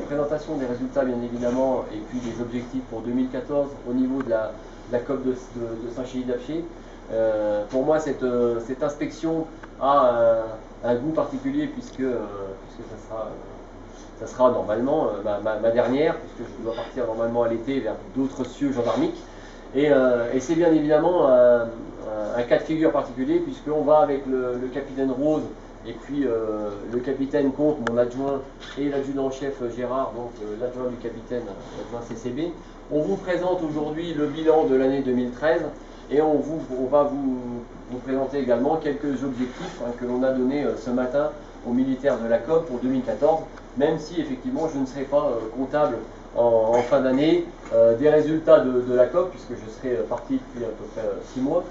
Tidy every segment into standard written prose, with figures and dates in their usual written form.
Présentation des résultats bien évidemment et puis des objectifs pour 2014 au niveau de la COP de Saint-Chély-d'Apcher. Pour moi cette inspection a un goût particulier puisque ça sera normalement ma dernière, puisque je dois partir normalement à l'été vers d'autres cieux gendarmiques. Et c'est bien évidemment un cas de figure particulier puisqu'on va avec le capitaine Rose et puis le capitaine Comte, mon adjoint, et l'adjudant-chef Gérard, donc l'adjoint du capitaine, l'adjoint CCB. On vous présente aujourd'hui le bilan de l'année 2013 et on va vous présenter également quelques objectifs que l'on a donnés ce matin aux militaires de la COP pour 2014, même si effectivement je ne serai pas comptable en fin d'année des résultats de la COP, puisque je serai parti depuis à peu près 6 mois,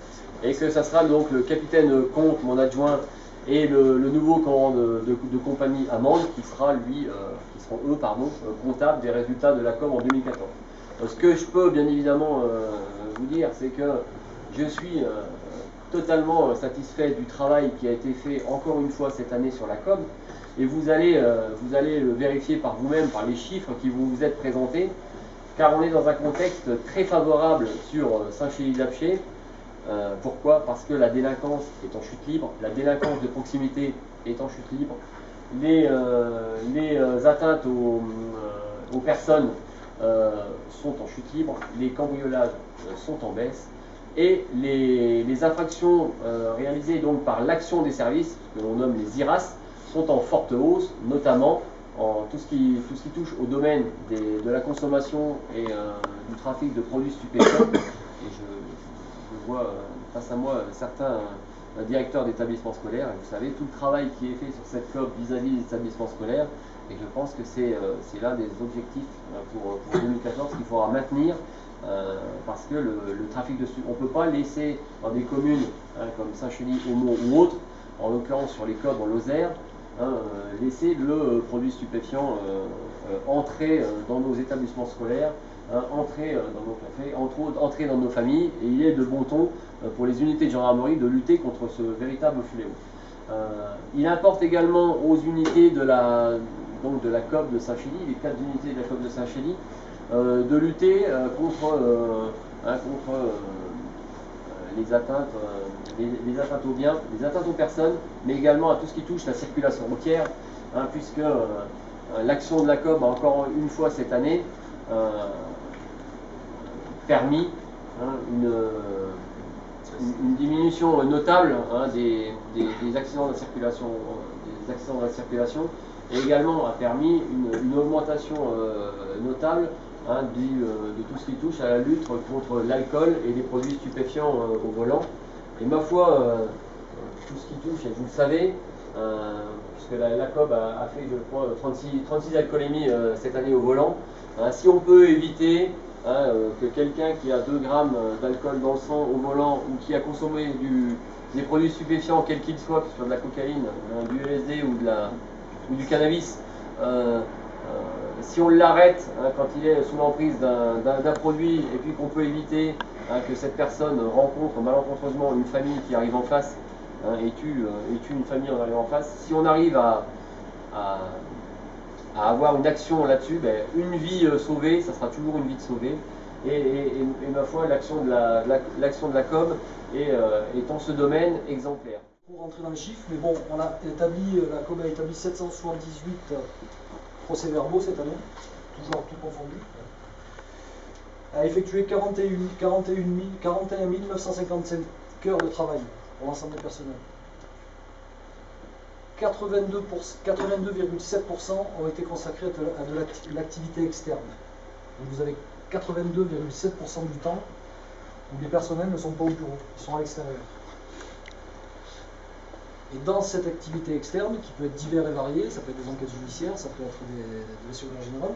et que ça sera donc le capitaine Comte, mon adjoint, et le nouveau commandant de compagnie Amande qui seront eux comptables des résultats de la COP en 2014. Ce que je peux bien évidemment vous dire, c'est que je suis totalement satisfait du travail qui a été fait encore une fois cette année sur la COP, et vous allez le vérifier par vous-même, par les chiffres qui vous êtes présentés, car on est dans un contexte très favorable sur Saint-Chély-d'Apcher. Pourquoi? Parce que la délinquance est en chute libre, la délinquance de proximité est en chute libre, les atteintes aux personnes sont en chute libre, les cambriolages sont en baisse, et les infractions réalisées donc par l'action des services, que l'on nomme les IRAS, sont en forte hausse, notamment en tout ce qui touche au domaine de la consommation et du trafic de produits stupéfiants. Et je vois face à moi certains directeurs d'établissements scolaires, et vous savez tout le travail qui est fait sur cette COP vis-à-vis des établissements scolaires, et je pense que c'est l'un des objectifs pour 2014 qu'il faudra maintenir, parce que le trafic de stupéfiants, on ne peut pas laisser dans des communes comme Saint-Chély, Aumont ou autres, en l'occurrence sur les COP en Lozère, laisser le produit stupéfiant entrer dans nos établissements scolaires, entrer dans nos cafés, entrer dans nos familles, et il est de bon ton pour les unités de gendarmerie de lutter contre ce véritable fléau. Il importe également aux unités de la COP de Saint-Chély, les 4 unités de la COP de Saint-Chély, de lutter contre les atteintes aux biens, les atteintes aux personnes, mais également à tout ce qui touche la circulation routière, puisque l'action de la COP a encore une fois cette année permis une diminution notable des accidents de la circulation, et également a permis une augmentation notable de tout ce qui touche à la lutte contre l'alcool et les produits stupéfiants au volant. Et ma foi, tout ce qui touche, et vous le savez, puisque la COP a fait, je crois, 36 alcoolémies cette année au volant, si on peut éviter que quelqu'un qui a 2 grammes d'alcool dans le sang au volant, ou qui a consommé des produits stupéfiants, quels qu'ils soient, que ce soit de la cocaïne, du LSD ou du cannabis, si on l'arrête quand il est sous l'emprise d'un produit, et puis qu'on peut éviter que cette personne rencontre malencontreusement une famille qui arrive en face et tue une famille en arrivant en face, si on arrive à avoir une action là-dessus, une vie sauvée, ça sera toujours une vie de sauvée. Et ma foi, l'action de la COM est en ce domaine exemplaire. Pour rentrer dans les chiffres, mais bon, la COM a établi 778 procès-verbaux cette année, toujours tout confondu. A effectué 41 955 heures de travail pour l'ensemble des personnels. 82,7% ont été consacrés à de l'activité externe. Donc vous avez 82,7% du temps où les personnels ne sont pas au bureau, ils sont à l'extérieur. Et dans cette activité externe, qui peut être divers et variée, ça peut être des enquêtes judiciaires, ça peut être de la surveillance générale,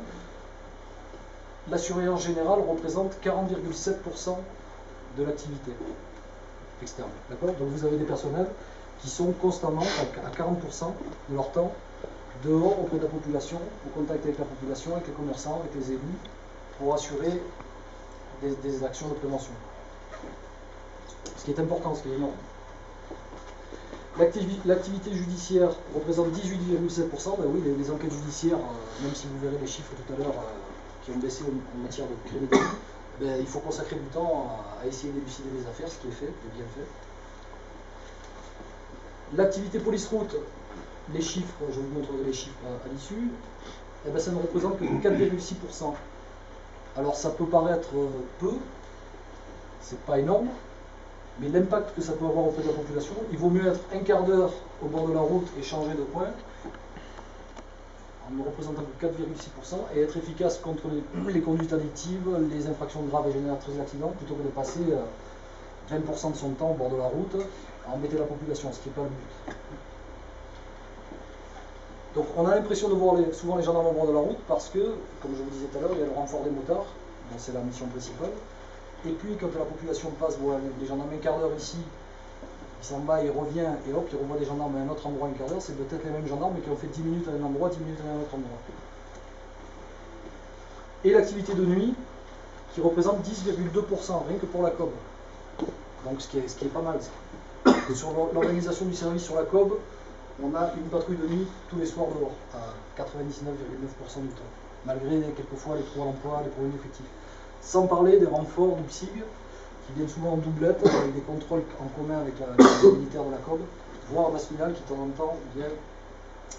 la surveillance générale représente 40,7% de l'activité externe. D'accord ? Donc vous avez des personnels qui sont constamment, à 40% de leur temps, dehors auprès de la population, au contact avec la population, avec les commerçants, avec les élus, pour assurer des actions de prévention. Ce qui est important, ce qui est énorme. L'activité judiciaire représente 18,7%. Ben oui, les enquêtes judiciaires, même si vous verrez les chiffres tout à l'heure qui ont baissé en matière de criminalité, ben, il faut consacrer du temps à essayer d'élucider les affaires, ce qui est fait, et bien fait. L'activité police-route, les chiffres, je vous montrerai les chiffres à l'issue, eh ben, ça ne représente que 4,6%. Alors ça peut paraître peu, c'est pas énorme, mais l'impact que ça peut avoir auprès de la population, il vaut mieux être un quart d'heure au bord de la route et changer de point, en ne représentant que 4,6%, et être efficace contre les conduites addictives, les infractions graves et génératrices d'accidents, plutôt que de passer 20% de son temps au bord de la route à embêter la population, ce qui n'est pas le but. Donc on a l'impression de voir souvent les gendarmes au bord de la route parce que, comme je vous disais tout à l'heure, il y a le renfort des motards, dont c'est la mission principale. Et puis quand la population passe, voilà, les gendarmes un quart d'heure ici, il s'en va, il revient, et hop, il revoit des gendarmes à un autre endroit un quart d'heure, c'est peut-être les mêmes gendarmes mais qui ont fait 10 minutes à un endroit, 10 minutes à un autre endroit. Et l'activité de nuit, qui représente 10,2%, rien que pour la COB. Donc ce qui est pas mal. Sur l'organisation du service sur la COB, on a une patrouille de nuit tous les soirs dehors, à 99,9% du temps, malgré quelquefois les trous à l'emploi, les problèmes d'effectifs. Sans parler des renforts du PSIG, qui viennent souvent en doublette, avec des contrôles en commun avec les militaires de la COB, voire national qui de temps en temps vient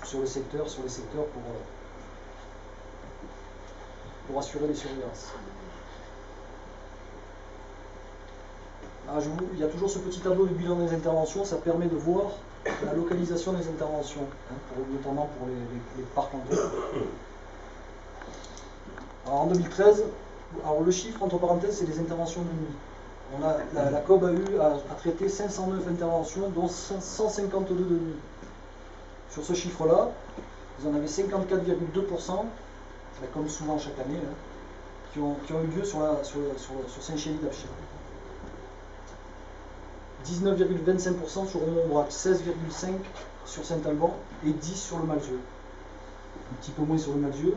sur les secteurs pour assurer les surveillances. Il y a toujours ce petit tableau de bilan des interventions, ça permet de voir la localisation des interventions, notamment pour les parcs en tête. Alors en 2013, alors le chiffre entre parenthèses, c'est les interventions de nuit. La COB a traité 509 interventions, dont 152 de nuit. Sur ce chiffre-là, vous en avez 54,2%, comme souvent chaque année, qui ont eu lieu sur Saint-Chély-d'Apcher. 19,25% sur Rouen-Aubrac, 16,5% sur Saint-Alban et 10% sur le Malzieu. Un petit peu moins sur le Malzieu,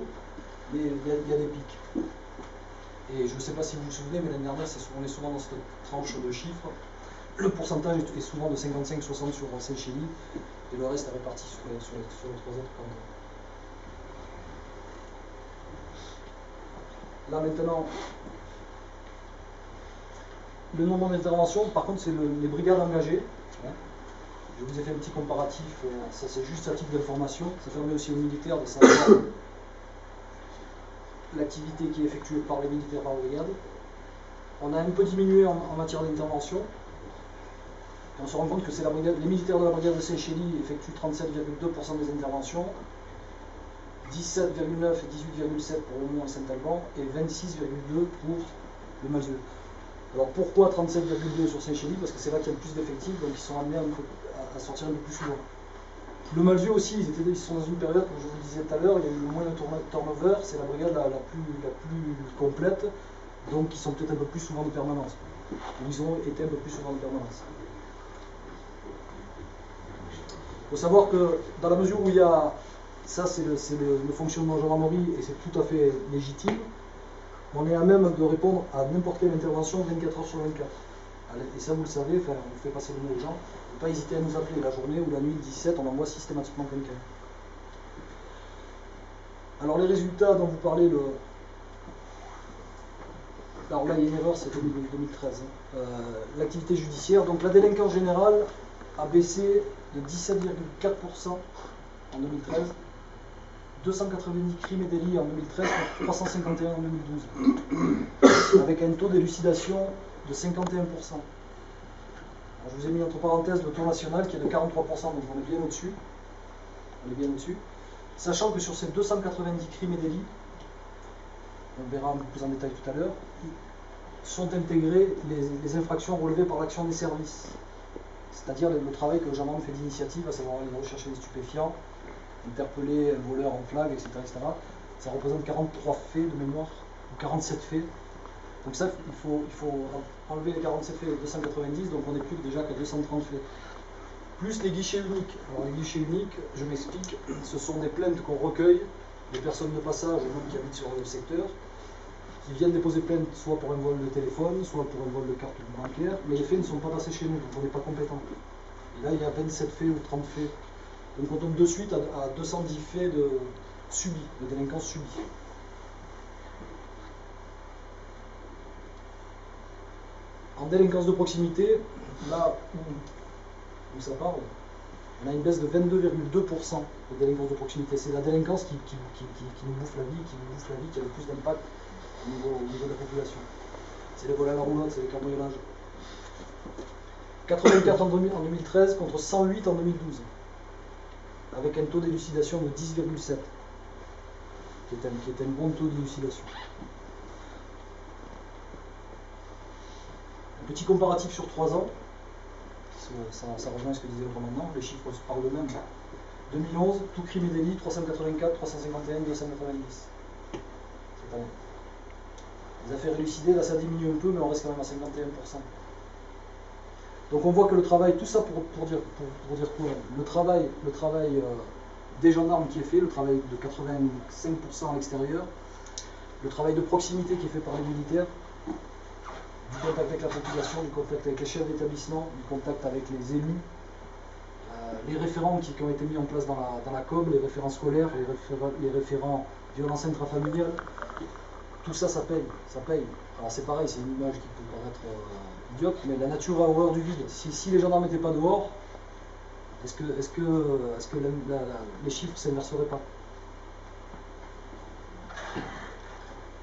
mais il y a des pics. Et je ne sais pas si vous vous souvenez, mais l'année dernière, on est souvent dans cette tranche de chiffres. Le pourcentage est souvent de 55-60 sur Saint-Chély, et le reste est réparti sur les trois autres cantons. Là maintenant, le nombre d'interventions, par contre, c'est les brigades engagées. Je vous ai fait un petit comparatif, ça c'est juste à titre d'information. Ça permet aussi aux militaires de savoir l'activité qui est effectuée par les militaires par brigade. On a un peu diminué en matière d'intervention. On se rend compte que c'est les militaires de la brigade de Saint-Chély effectuent 37,2% des interventions, 17,9 et 18,7 pour Rouen et Saint-Alban, et 26,2 pour le Malzieu. Alors pourquoi 37,2 sur Saint-Chély? Parce que c'est là qu'il y a le plus d'effectifs, donc ils sont amenés à sortir un peu plus souvent. Le Malzieu aussi, ils sont dans une période, comme je vous le disais tout à l'heure, il y a eu le moins de turnover, c'est la brigade la plus complète, donc ils sont peut-être un peu plus souvent de permanence. Ou ils ont été un peu plus souvent de permanence. Il faut savoir que dans la mesure où il y a, ça c'est le fonctionnement de la gendarmerie et c'est tout à fait légitime, on est à même de répondre à n'importe quelle intervention 24 heures sur 24. Et ça vous le savez, on fait passer le mot aux gens. Ne pas hésiter à nous appeler la journée ou la nuit 17, on envoie systématiquement quelqu'un. Alors les résultats dont vous parlez, alors là il y a une erreur, c'est 2013. L'activité judiciaire, donc la délinquance générale a baissé de 17,4% en 2013. 290 crimes et délits en 2013 contre 351 en 2012, avec un taux d'élucidation de 51%. Alors, je vous ai mis entre parenthèses le taux national qui est de 43%, donc on est bien au-dessus. Sachant que sur ces 290 crimes et délits, on verra un peu plus en détail tout à l'heure, sont intégrées les infractions relevées par l'action des services, c'est-à-dire le travail que le gendarme fait d'initiative, à savoir aller rechercher les stupéfiants, interpeller un voleur en flag, etc., etc. Ça représente 43 faits de mémoire, ou 47 faits. Donc ça, il faut enlever les 47 faits de 290, donc on n'est plus déjà qu'à 230 faits. Plus les guichets uniques. Alors les guichets uniques, je m'explique, ce sont des plaintes qu'on recueille, des personnes de passage, même qui habitent sur le secteur, qui viennent déposer plainte soit pour un vol de téléphone, soit pour un vol de carte bancaire, mais les faits ne sont pas passés chez nous, donc on n'est pas compétent. Et là, il y a 27 faits ou 30 faits. Donc on tombe de suite à 210 faits de subis, de délinquance subie. En délinquance de proximité, là où ça parle, on a une baisse de 22,2% de délinquance de proximité. C'est la délinquance qui nous bouffe la vie, qui a le plus d'impact au niveau de la population. C'est les vols à la roulotte, c'est les cambriolages. 84 en 2013 contre 108 en 2012, avec un taux d'élucidation de 10,7, qui est un bon taux d'élucidation. Un petit comparatif sur 3 ans, ça rejoint ce que disait le commandant, les chiffres parlent d'eux-mêmes. 2011, tout crime et délit, 384, 351, 290. Cette année. Les affaires élucidées, là ça diminue un peu, mais on reste quand même à 51%. Donc on voit que le travail, tout ça pour dire quoi? Le travail des gendarmes qui est fait, le travail de 85% à l'extérieur, le travail de proximité qui est fait par les militaires, du contact avec la population, du contact avec les chefs d'établissement, du contact avec les élus, les référents qui ont été mis en place dans la COB, les référents scolaires, les référents violences intrafamiliales, tout ça, ça paye. Alors c'est pareil, c'est une image qui peut paraître idiote, mais la nature a horreur du vide. Si les gendarmes n'étaient pas dehors, est-ce que les chiffres ne s'inverseraient pas?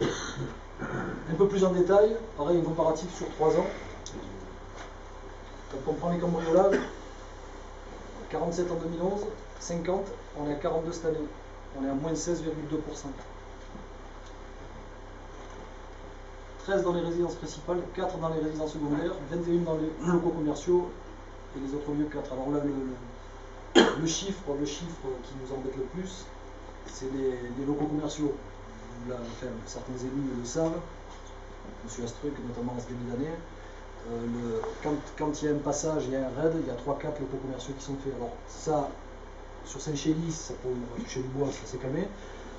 Un peu plus en détail, pareil, un comparatif sur 3 ans. Quand on prend les cambriolages, 47 en 2011, 50, on est à 42 cette année. On est à moins 16,2%. 13 dans les résidences principales, 4 dans les résidences secondaires, 21 dans les locaux commerciaux et les autres lieux 4. Alors là, le chiffre qui nous embête le plus, c'est les locaux commerciaux. Là, enfin, certains élus le savent, M. Astruc notamment en ce début d'année. Quand il y a un passage, il y a un raid, il y a 3-4 locaux commerciaux qui sont faits. Alors ça, sur Saint-Chély, ça peut toucher le bois, ça s'est calmé.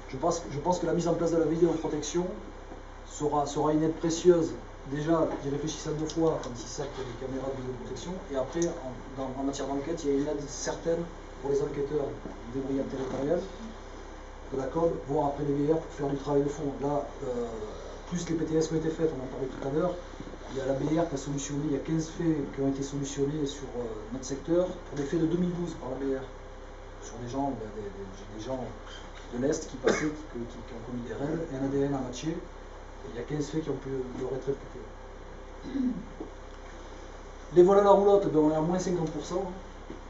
Je pense que la mise en place de la vidéoprotection sera une aide précieuse. Déjà, ils réfléchissent à 2 fois quand ils savent qu'il y a des caméras de vidéoprotection. Et après, en matière d'enquête, il y a une aide certaine pour les enquêteurs des brigades territoriales de la COB, voire après les VR pour faire du travail de fond. Là, plus les PTS qui ont été faites, on en parlait tout à l'heure, il y a la BR qui a solutionné, il y a 15 faits qui ont été solutionnés sur notre secteur pour des faits de 2012 par la BR. Sur des gens, des gens de l'Est qui passaient, qui ont commis des raids, un ADN a matché, et il y a 15 faits qui ont pu leur être réputés. Les vols à la roulotte, ben on est à moins 50%.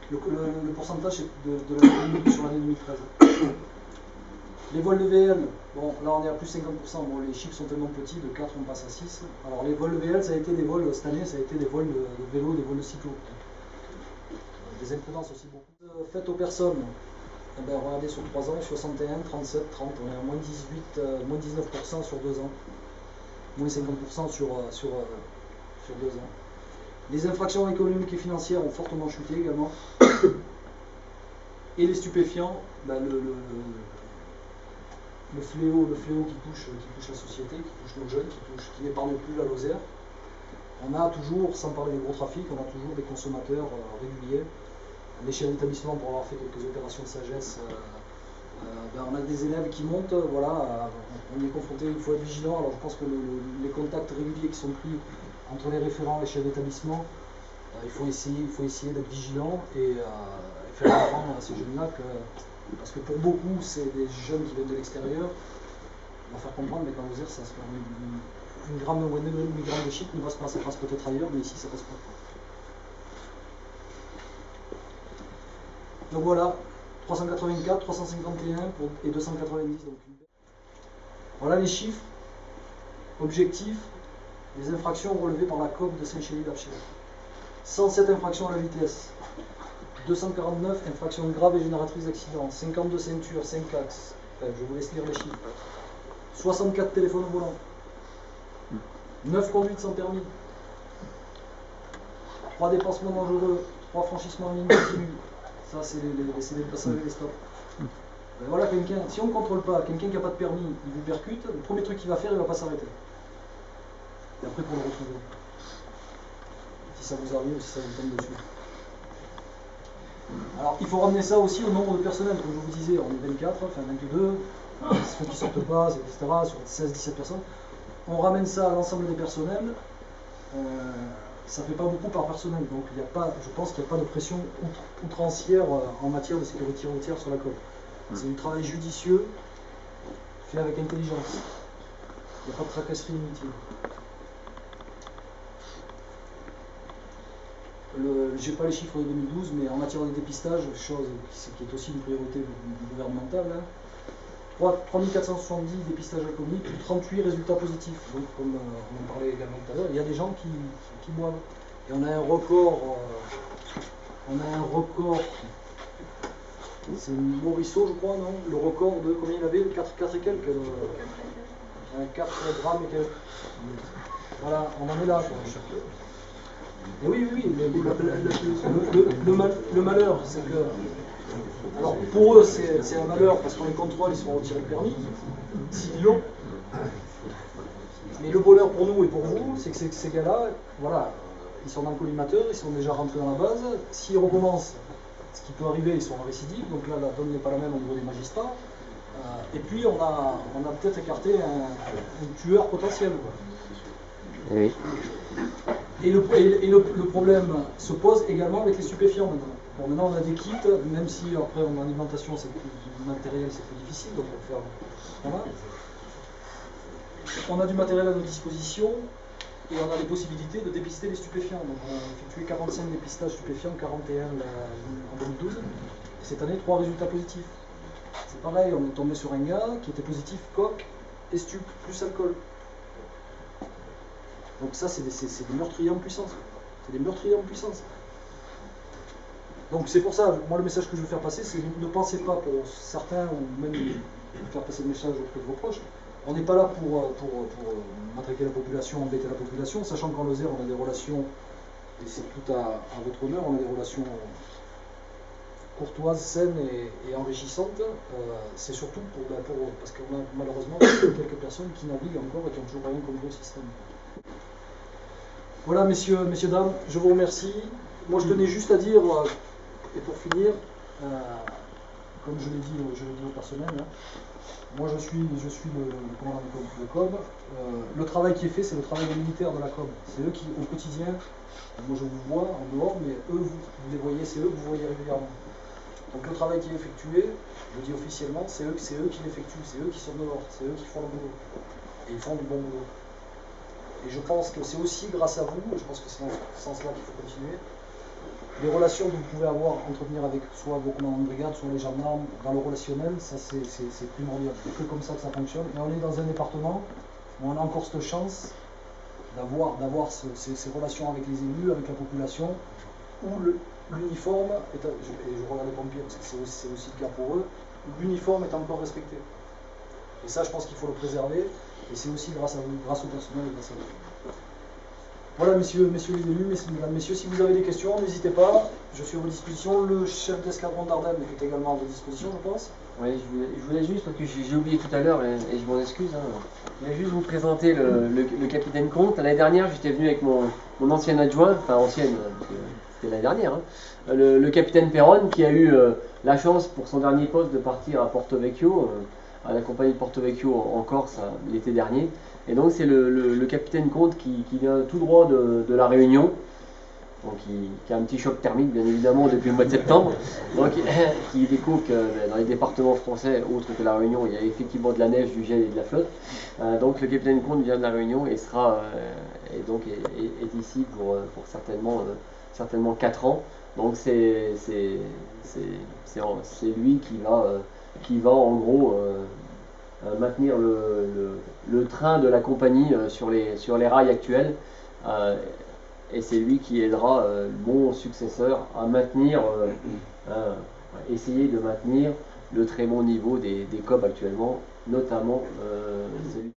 Le pourcentage de la sur l'année 2013. Les vols de VL, bon là on est à plus 50%, bon les chiffres sont tellement petits, de 4 on passe à 6. Alors les vols de VL, ça a été des vols, cette année, ça a été des vols de vélo, des vols de cyclo. Des imprudences aussi beaucoup. Faites aux personnes, eh ben, regardez sur 3 ans, 61, 37, 30, on est à moins 18, moins 19% sur 2 ans. Moins 50% sur 2 ans. Les infractions économiques et financières ont fortement chuté également. Et les stupéfiants, ben, le fléau qui touche la société, qui touche nos jeunes, qui n'épargne plus la Lozère. On a toujours, sans parler des gros trafics, on a toujours des consommateurs réguliers. Les chefs d'établissement, pour avoir fait quelques opérations de sagesse, ben on a des élèves qui montent, voilà, on est confronté, il faut être vigilant. Alors je pense que les contacts réguliers qui sont pris entre les référents et les chefs d'établissement, il faut essayer d'être vigilant et faire comprendre à ces jeunes-là que, parce que pour beaucoup c'est des jeunes qui viennent de l'extérieur, on va faire comprendre, mais quand vous dire ça se fait une gramme ou 1 demi-gramme de shit ne passe pas, ça passe peut-être ailleurs, mais ici ça passe pas. Donc voilà, 384, 351 et 290. Donc voilà les chiffres objectifs des infractions relevées par la COB de Saint-Chély-d'Archevêque. 107 infractions à la vitesse, 249 infractions graves et génératrices d'accidents, 52 ceintures, 5 axes, enfin, je vous laisse lire les chiffres, 64 téléphones au volant, 9 conduites sans permis, 3 dépassements dangereux, 3 franchissements en ligne continue. Ça, c'est les passages et les stops. Ben voilà, quelqu'un, si on ne contrôle pas, quelqu'un qui n'a pas de permis, il vous percute, le premier truc qu'il va faire, il ne va pas s'arrêter. Et après, pour le retrouver. Si ça vous arrive ou si ça vous tombe dessus. Alors il faut ramener ça aussi au nombre de personnel, comme je vous disais, on est 24, enfin 22, ceux qui sortent pas, etc., sur 16-17 personnes. On ramène ça à l'ensemble des personnels, ça fait pas beaucoup par personnel, donc il y a pas, je pense qu'il n'y a pas de pression outrancière en matière de sécurité routière sur la côte. C'est du travail judicieux, fait avec intelligence. Il n'y a pas de tracasserie inutile. Je n'ai pas les chiffres de 2012, mais en matière de dépistage, chose qui est aussi une priorité gouvernementale, hein, 3470 dépistages alcooliques, 38 résultats positifs. Donc, comme on en parlait également tout à l'heure, il y a des gens qui boivent. Et on a un record, c'est Morisseau, je crois, non? Le record de combien il avait? 4 et quelques 4 grammes et quelques. Voilà, on en est là. Quoi. Et oui, le malheur, c'est que. Alors pour eux, c'est un malheur parce qu'on les contrôle, ils se font retirer le permis, s'ils l'ont. Mais le bonheur pour nous et pour vous, c'est que ces gars-là, voilà, ils sont dans le collimateur, ils sont déjà rentrés dans la base. S'ils recommencent, ce qui peut arriver, ils sont en récidive, donc là, la donne n'est pas la même au niveau des magistrats. Et puis, on a peut-être écarté un tueur potentiel. Quoi. Oui. Et le problème se pose également avec les stupéfiants maintenant. Bon, maintenant on a des kits, même si après en alimentation c'est du matériel, c'est plus difficile, donc on va faire. Voilà. On a du matériel à notre disposition et on a les possibilités de dépister les stupéfiants. Donc on a effectué 45 dépistages stupéfiants, 41 en 2012, et cette année 3 résultats positifs. C'est pareil, on est tombé sur un gars qui était positif coke et stup, plus alcool. Donc ça, c'est des meurtriers en puissance. C'est des meurtriers en puissance. Donc c'est pour ça, moi le message que je veux faire passer, c'est ne pensez pas pour certains, ou même faire passer le message auprès de vos proches, on n'est pas là pour matraquer la population, embêter la population, sachant qu'en Lozère, on a des relations, et c'est tout à votre honneur, on a des relations courtoises, saines et enrichissantes. C'est surtout parce qu'on a malheureusement quelques personnes qui naviguent encore et qui ont toujours rien compris au système. Voilà, messieurs, dames, je vous remercie. Moi, je tenais juste à dire, et pour finir, comme je l'ai dit au personnel, hein, moi je suis le commandant de COB. Le travail qui est fait, c'est le travail des militaires de la COB. C'est eux qui, au quotidien, moi je vous vois en dehors, mais eux, vous les voyez, c'est eux que vous voyez régulièrement. Donc le travail qui est effectué, je le dis officiellement, c'est eux qui l'effectuent, c'est eux qui sont dehors, c'est eux qui font le boulot. Et ils font du bon boulot. Et je pense que c'est aussi grâce à vous, je pense que c'est dans ce sens-là qu'il faut continuer, les relations que vous pouvez entretenir avec soit vos commandants de brigade, soit les gendarmes, dans le relationnel, ça c'est primordial. C'est que comme ça que ça fonctionne. Et on est dans un département où on a encore cette chance d'avoir ces relations avec les élus, avec la population, où l'uniforme, et je regarde les pompiers parce que c'est aussi le cas pour eux, l'uniforme est encore respecté. Et ça, je pense qu'il faut le préserver. Et c'est aussi grâce à vous, grâce au personnel et grâce à vous. Voilà, messieurs les élus, mesdames, messieurs, si vous avez des questions, n'hésitez pas. Je suis à vos dispositions. Le chef d'escadron d'Ardennes est également à vos dispositions, je pense. Oui, je voulais juste, parce que j'ai oublié tout à l'heure, et je m'en excuse, hein, je voulais juste vous présenter le capitaine Comte. L'année dernière, j'étais venu avec mon ancien adjoint, enfin ancienne, parce que c'était l'année dernière, hein, le capitaine Perron, qui a eu la chance pour son dernier poste de partir à Porto Vecchio, à la compagnie de Porto Vecchio en Corse l'été dernier. Et donc c'est le capitaine Comte qui vient tout droit de la Réunion, donc qui a un petit choc thermique bien évidemment depuis le mois de septembre, donc qui découvre que dans les départements français autres que la Réunion, il y a effectivement de la neige, du gel et de la flotte. Donc le capitaine Comte vient de la Réunion et est ici pour certainement 4 ans. Donc c'est lui qui va en gros maintenir le train de la compagnie sur les rails actuels, et c'est lui qui aidera mon successeur à maintenir, essayer de maintenir le très bon niveau des COB actuellement, notamment celui